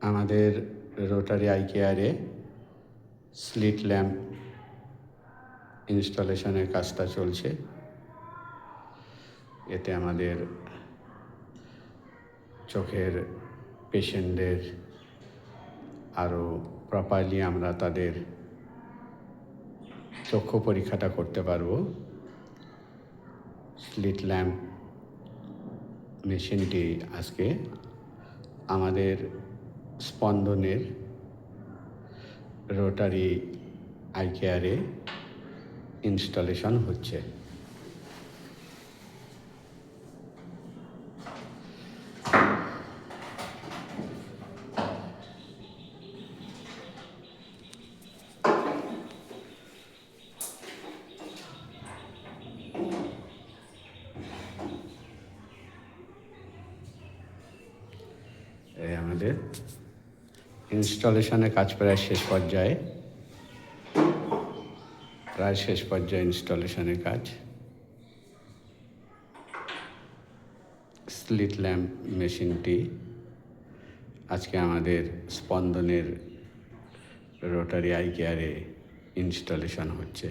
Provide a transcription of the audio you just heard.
আমাদের rotary I কেয়ারে slit lamp ইনস্টলেশনের কাজটা চলছে। এতে আমাদের চোখের পেশেন্টদের আরও প্রপারলি আমরা তাদের চক্ষু পরীক্ষাটা করতে পারব। স্লিট ল্যাম্প মেশিনটি আজকে আমাদের স্পন্দনের রোটারি আই কেয়ারে ইনস্টলেশন হচ্ছে। এই আমাদের ইনস্টলেশনের কাজ প্রায় শেষ পর্যায়ে ইনস্টলেশনের কাজ। স্লিট ল্যাম্প মেশিনটি আজকে আমাদের স্পন্দনের রোটারি আই কেয়ারে ইনস্টলেশন হচ্ছে।